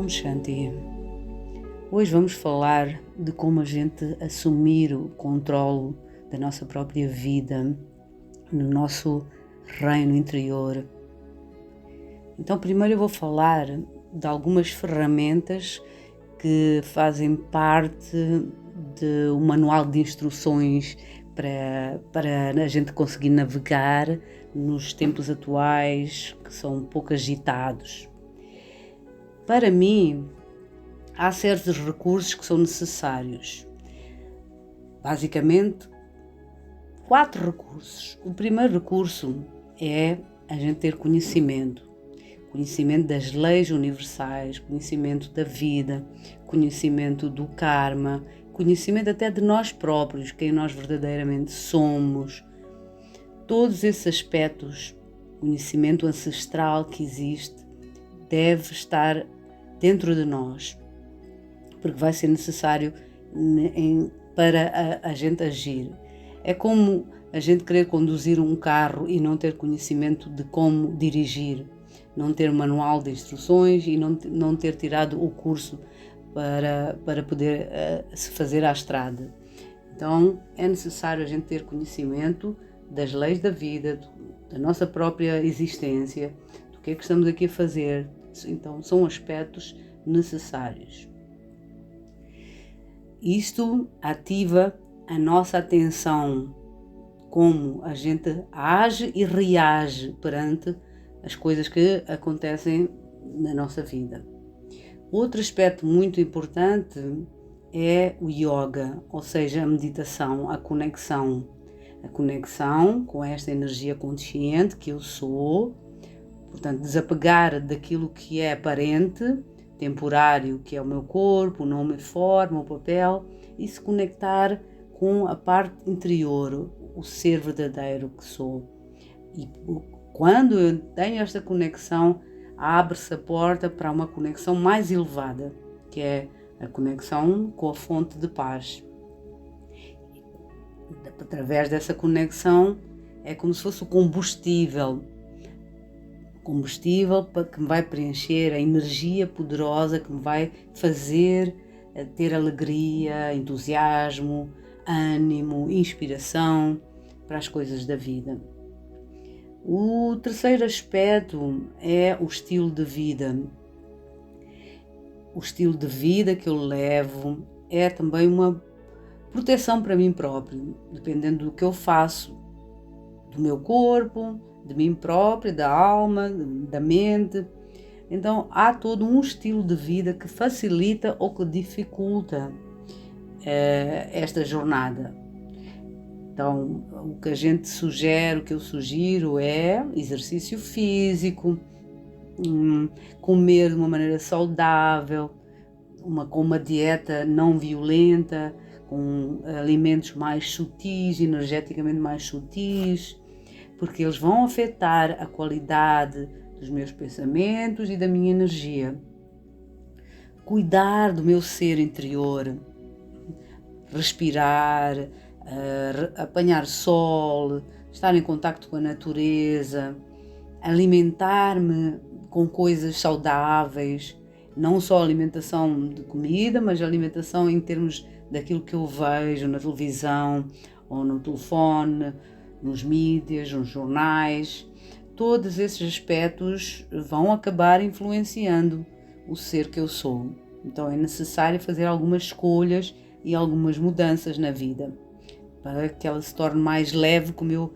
Om Shanti. Hoje vamos falar de como a gente assumir o controle da nossa própria vida, no nosso reino interior. Então, primeiro eu vou falar de algumas ferramentas que fazem parte do manual de instruções para a gente conseguir navegar nos tempos atuais que são um pouco agitados. Para mim, há certos recursos que são necessários. Basicamente, 4 recursos. O primeiro recurso é a gente ter conhecimento das leis universais, conhecimento da vida, conhecimento do karma, conhecimento até de nós próprios, quem nós verdadeiramente somos. Todos esses aspectos, conhecimento ancestral que existe, deve estar dentro de nós, porque vai ser necessário para a gente agir. É como a gente querer conduzir um carro e não ter conhecimento de como dirigir, não ter manual de instruções e não ter tirado o curso para poder se fazer à estrada. Então é necessário a gente ter conhecimento das leis da vida, da nossa própria existência, do que é que estamos aqui a fazer. Então são aspectos necessários. Isto ativa a nossa atenção, como a gente age e reage perante as coisas que acontecem na nossa vida. Outro aspecto muito importante é o yoga, ou seja, a meditação, a conexão com esta energia consciente que eu sou, portanto, desapegar daquilo que é aparente, temporário, que é o meu corpo, o nome, a forma, o papel, e se conectar com a parte interior, o ser verdadeiro que sou. E quando eu tenho esta conexão, abre-se a porta para uma conexão mais elevada, que é a conexão com a fonte de paz. Através dessa conexão, é como se fosse o combustível que me vai preencher, a energia poderosa que me vai fazer ter alegria, entusiasmo, ânimo, inspiração para as coisas da vida. O terceiro aspecto é o estilo de vida. O estilo de vida que eu levo é também uma proteção para mim próprio, dependendo do que eu faço, do meu corpo, de mim própria, da alma, da mente. Então há todo um estilo de vida que facilita ou que dificulta esta jornada. Então o que a gente sugere, o que eu sugiro é exercício físico, comer de uma maneira saudável, com uma dieta não violenta, com alimentos mais sutis, energeticamente mais sutis, porque eles vão afetar a qualidade dos meus pensamentos e da minha energia. Cuidar do meu ser interior, respirar, apanhar sol, estar em contacto com a natureza, alimentar-me com coisas saudáveis, não só alimentação de comida, mas alimentação em termos daquilo que eu vejo na televisão ou no telefone, nos mídias, nos jornais. Todos esses aspectos vão acabar influenciando o ser que eu sou. Então é necessário fazer algumas escolhas e algumas mudanças na vida para que ela se torne mais leve, como eu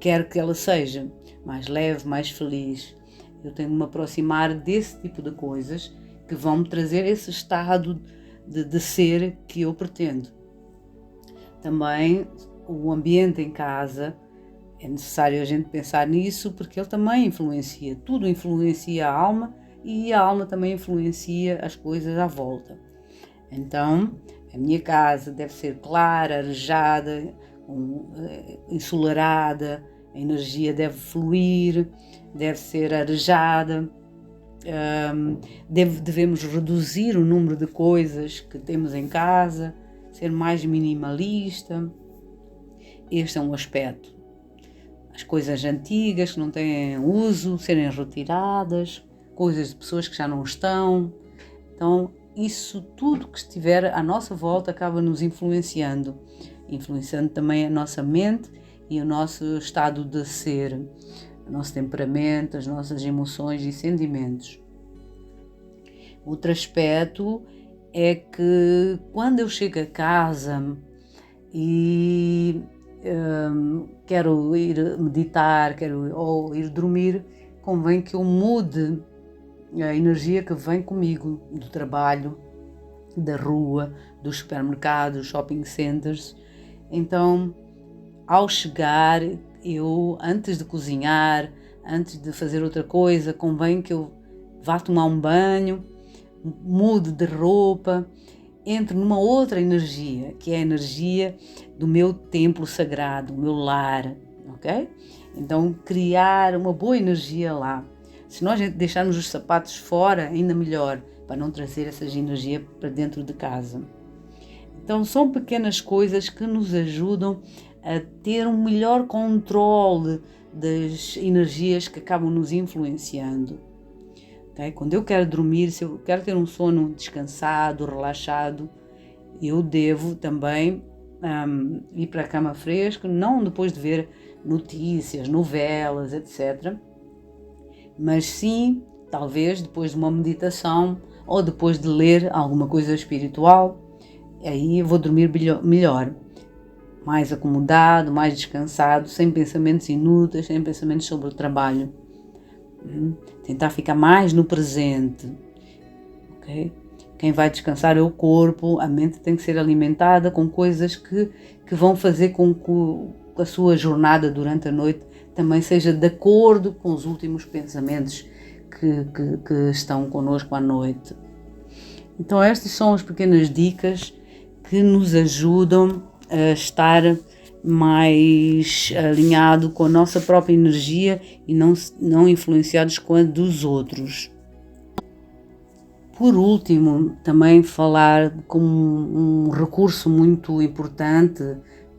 quero que ela seja, mais leve, mais feliz. Eu tenho que me aproximar desse tipo de coisas que vão me trazer esse estado de ser que eu pretendo. Também o ambiente em casa, é necessário a gente pensar nisso, porque ele também influencia, tudo influencia a alma e a alma também influencia as coisas à volta. Então, a minha casa deve ser clara, arejada, ensolarada, a energia deve fluir, deve ser arejada, devemos reduzir o número de coisas que temos em casa, ser mais minimalista. Este é um aspecto. As coisas antigas que não têm uso, serem retiradas, coisas de pessoas que já não estão, Então, isso tudo que estiver à nossa volta acaba nos influenciando também a nossa mente e o nosso estado de ser, o nosso temperamento, as nossas emoções e sentimentos. Outro aspecto é que quando eu chego a casa e quero ir meditar, ou ir dormir, convém que eu mude a energia que vem comigo do trabalho, da rua, dos supermercados, shopping centers. Então, ao chegar, eu, antes de cozinhar, antes de fazer outra coisa, convém que eu vá tomar um banho, mude de roupa, entre numa outra energia, que é a energia do meu templo sagrado, o meu lar, ok? Então, criar uma boa energia lá. Se nós deixarmos os sapatos fora, ainda melhor, para não trazer essa energia para dentro de casa. Então, são pequenas coisas que nos ajudam a ter um melhor controle das energias que acabam nos influenciando. Okay? Quando eu quero dormir, se eu quero ter um sono descansado, relaxado, eu devo também ir para a cama fresca, não depois de ver notícias, novelas, etc. Mas sim, talvez depois de uma meditação ou depois de ler alguma coisa espiritual, aí eu vou dormir melhor, mais acomodado, mais descansado, sem pensamentos inúteis, sem pensamentos sobre o trabalho. Tentar ficar mais no presente, ok? Quem vai descansar é o corpo, a mente tem que ser alimentada com coisas que vão fazer com que a sua jornada durante a noite também seja de acordo com os últimos pensamentos que estão connosco à noite. Então estas são as pequenas dicas que nos ajudam a estar mais alinhado com a nossa própria energia e não influenciados com a dos outros. Por último, também falar como um recurso muito importante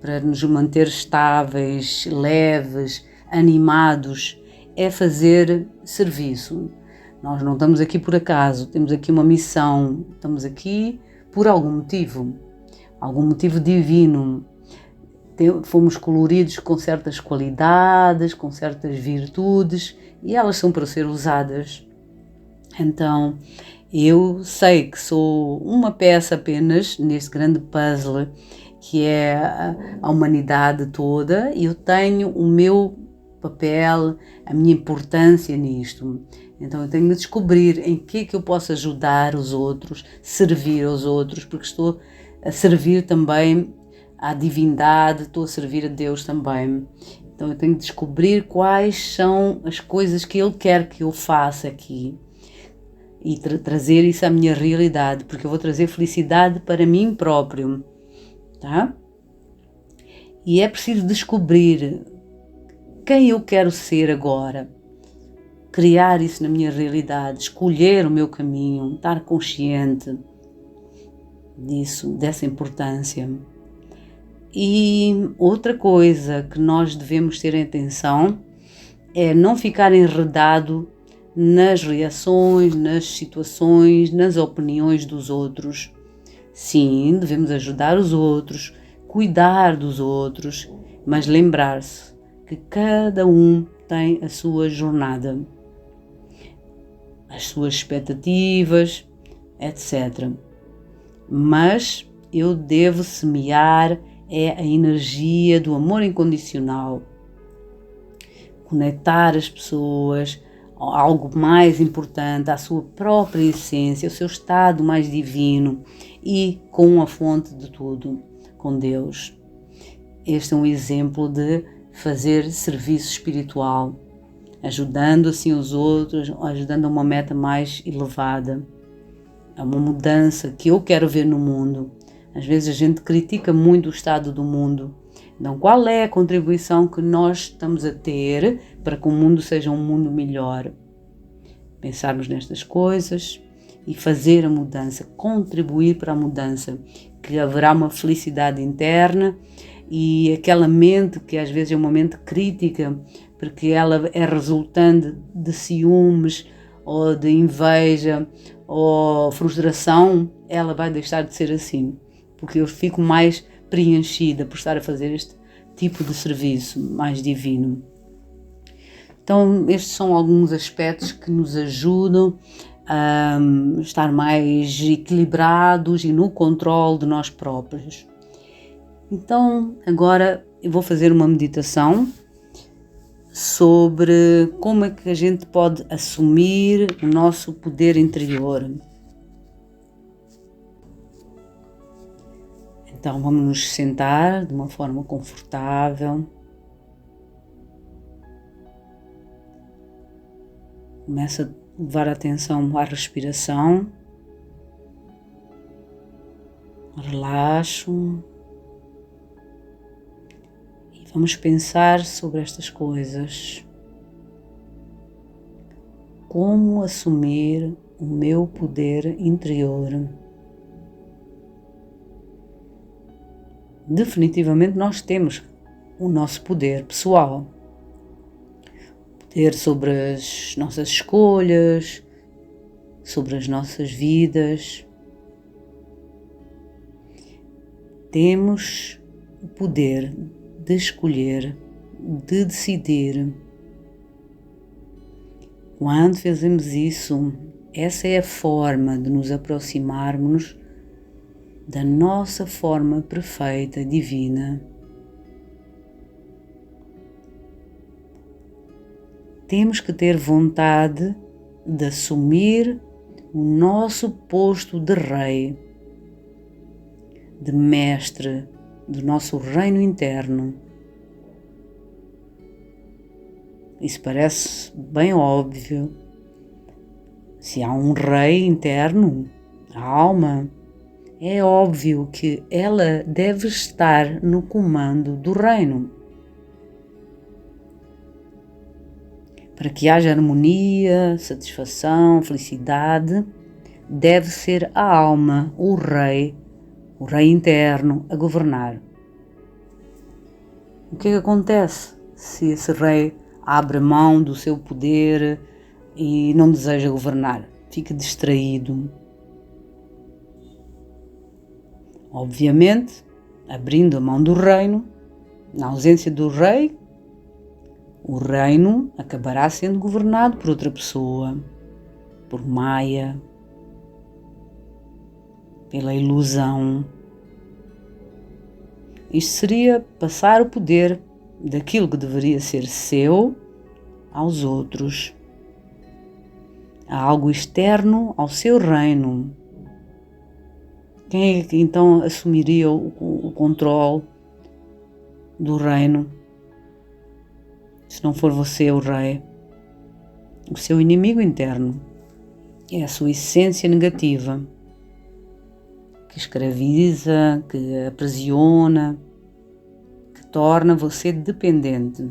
para nos manter estáveis, leves, animados, é fazer serviço. Nós não estamos aqui por acaso, temos aqui uma missão, estamos aqui por algum motivo divino. Fomos coloridos com certas qualidades, com certas virtudes e elas são para ser usadas. Então, eu sei que sou uma peça apenas neste grande puzzle que é a humanidade toda e eu tenho o meu papel, a minha importância nisto. Então eu tenho de descobrir em que eu posso ajudar os outros, servir aos outros, porque estou a servir também à divindade, estou a servir a Deus também. Então eu tenho de descobrir quais são as coisas que Ele quer que eu faça aqui e trazer isso à minha realidade, porque eu vou trazer felicidade para mim próprio, tá? E é preciso descobrir quem eu quero ser agora, criar isso na minha realidade, escolher o meu caminho, estar consciente disso, dessa importância. E outra coisa que nós devemos ter atenção é não ficar enredado nas reações, nas situações, nas opiniões dos outros. Sim, devemos ajudar os outros, cuidar dos outros, mas lembrar-se que cada um tem a sua jornada, as suas expectativas, etc. Mas eu devo semear a energia do amor incondicional, conectar as pessoas a algo mais importante, à sua própria essência, ao seu estado mais divino e com a fonte de tudo, com Deus. Este é um exemplo de fazer serviço espiritual, ajudando assim os outros, ajudando a uma meta mais elevada, a uma mudança que eu quero ver no mundo. Às vezes a gente critica muito o estado do mundo. Então, qual é a contribuição que nós estamos a ter para que o mundo seja um mundo melhor? Pensarmos nestas coisas e fazer a mudança, contribuir para a mudança, que haverá uma felicidade interna e aquela mente que às vezes é uma mente crítica, porque ela é resultante de ciúmes ou de inveja ou frustração, ela vai deixar de ser assim, porque eu fico mais preenchida por estar a fazer este tipo de serviço mais divino. Então, estes são alguns aspectos que nos ajudam a estar mais equilibrados e no controle de nós próprios. Então, agora eu vou fazer uma meditação sobre como é que a gente pode assumir o nosso poder interior. Então, vamos nos sentar de uma forma confortável. Começa a levar a atenção à respiração. Relaxo. E vamos pensar sobre estas coisas. Como assumir o meu poder interior? Definitivamente nós temos o nosso poder pessoal. Poder sobre as nossas escolhas, sobre as nossas vidas. Temos o poder de escolher, de decidir. Quando fazemos isso, essa é a forma de nos aproximarmos da nossa forma perfeita, divina. Temos que ter vontade de assumir o nosso posto de rei, de mestre do nosso reino interno. Isso parece bem óbvio. Se há um rei interno, a alma, é óbvio que ela deve estar no comando do reino. Para que haja harmonia, satisfação, felicidade, deve ser a alma, o rei interno, a governar. O que é que acontece se esse rei abre mão do seu poder e não deseja governar? Fica distraído. Obviamente, abrindo a mão do reino, na ausência do rei, o reino acabará sendo governado por outra pessoa, por Maya, pela ilusão. Isto seria passar o poder daquilo que deveria ser seu aos outros, a algo externo ao seu reino. Quem é que então assumiria o controle do reino? Se não for você o rei, o seu inimigo interno é a sua essência negativa, que escraviza, que aprisiona, que torna você dependente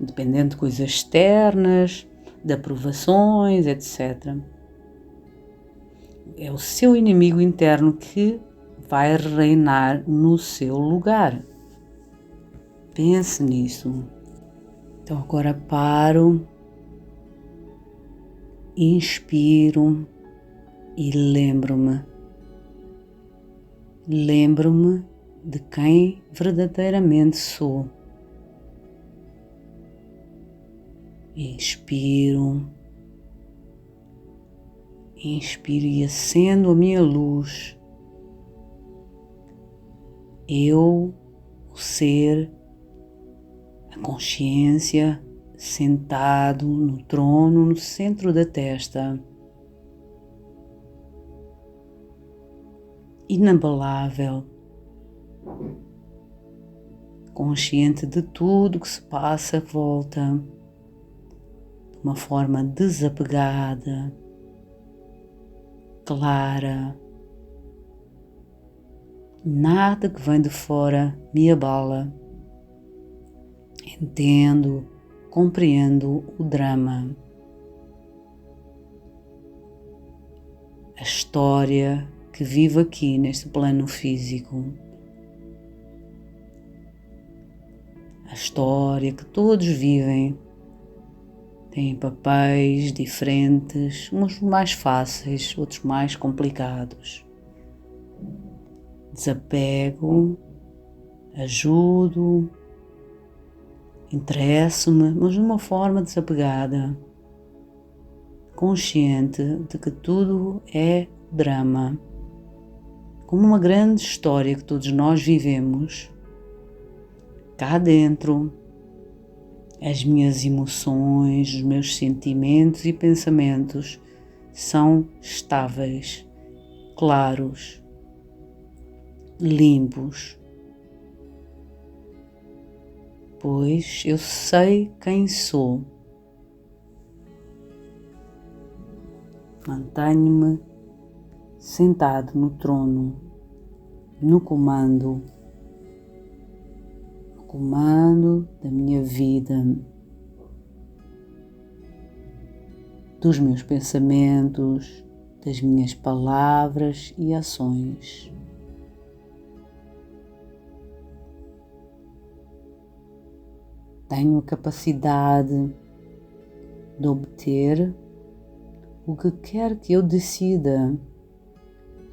de coisas externas, de aprovações, etc. É o seu inimigo interno que vai reinar no seu lugar. Pense nisso. Então agora paro, inspiro e lembro-me de quem verdadeiramente sou. Inspiro e acendo a minha luz. Eu, o ser, a consciência, sentado no trono no centro da testa, inabalável, consciente de tudo que se passa à volta, de uma forma desapegada, clara. Nada que vem de fora me abala. Entendo, compreendo o drama, a história que vivo aqui neste plano físico, a história que todos vivem têm papéis diferentes, uns mais fáceis, outros mais complicados. Desapego, ajudo, interesso-me, mas de uma forma desapegada, consciente de que tudo é drama, como uma grande história que todos nós vivemos. Cá dentro, as minhas emoções, os meus sentimentos e pensamentos são estáveis, claros, limpos, pois eu sei quem sou. Mantenho-me sentado no trono, no comando da minha vida, dos meus pensamentos, das minhas palavras e ações. Tenho a capacidade de obter o que quer que eu decida,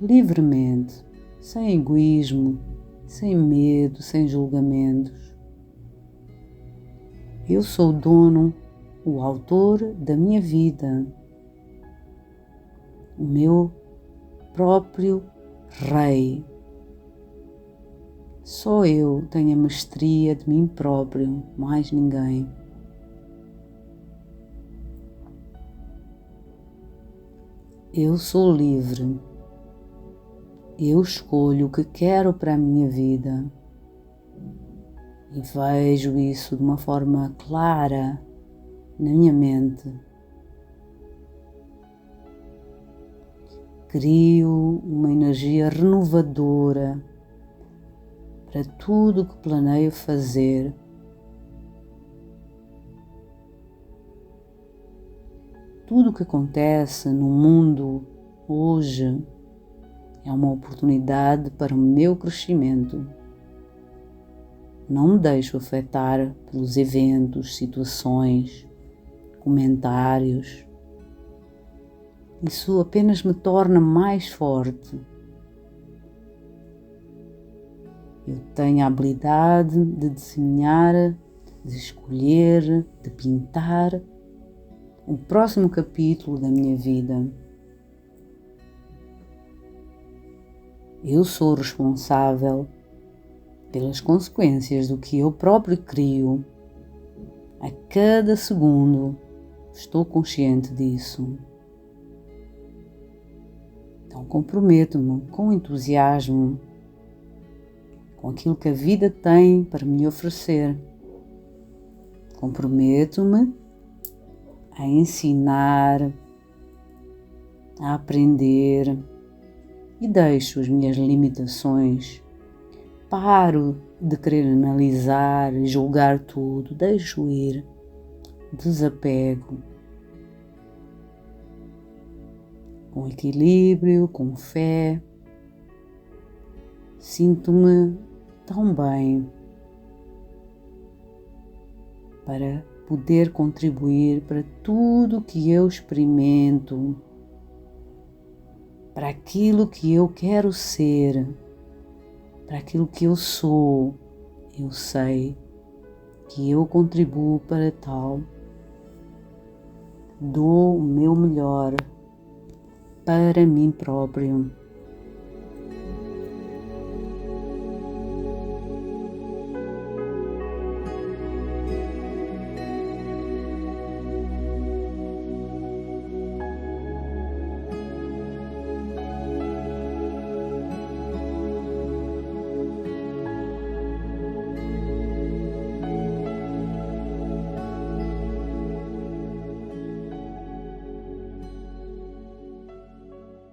livremente, sem egoísmo, sem medo, sem julgamentos. Eu sou o dono, o autor da minha vida, o meu próprio rei. Só eu tenho a mestria de mim próprio, mais ninguém. Eu sou livre. Eu escolho o que quero para a minha vida e vejo isso de uma forma clara na minha mente. Crio uma energia renovadora para tudo o que planeio fazer. Tudo o que acontece no mundo hoje é uma oportunidade para o meu crescimento. Não me deixo afetar pelos eventos, situações, comentários. Isso apenas me torna mais forte. Eu tenho a habilidade de desenhar, de escolher, de pintar o próximo capítulo da minha vida. Eu sou responsável pelas consequências do que eu próprio crio. A cada segundo estou consciente disso. Então comprometo-me com entusiasmo com aquilo que a vida tem para me oferecer. Comprometo-me a ensinar, a aprender e deixo as minhas limitações. Paro de querer analisar e julgar tudo, deixo ir, desapego. Com equilíbrio, com fé, sinto-me tão bem para poder contribuir para tudo que eu experimento, para aquilo que eu quero ser, para aquilo que eu sou. Eu sei que eu contribuo para tal. Dou o meu melhor para mim próprio.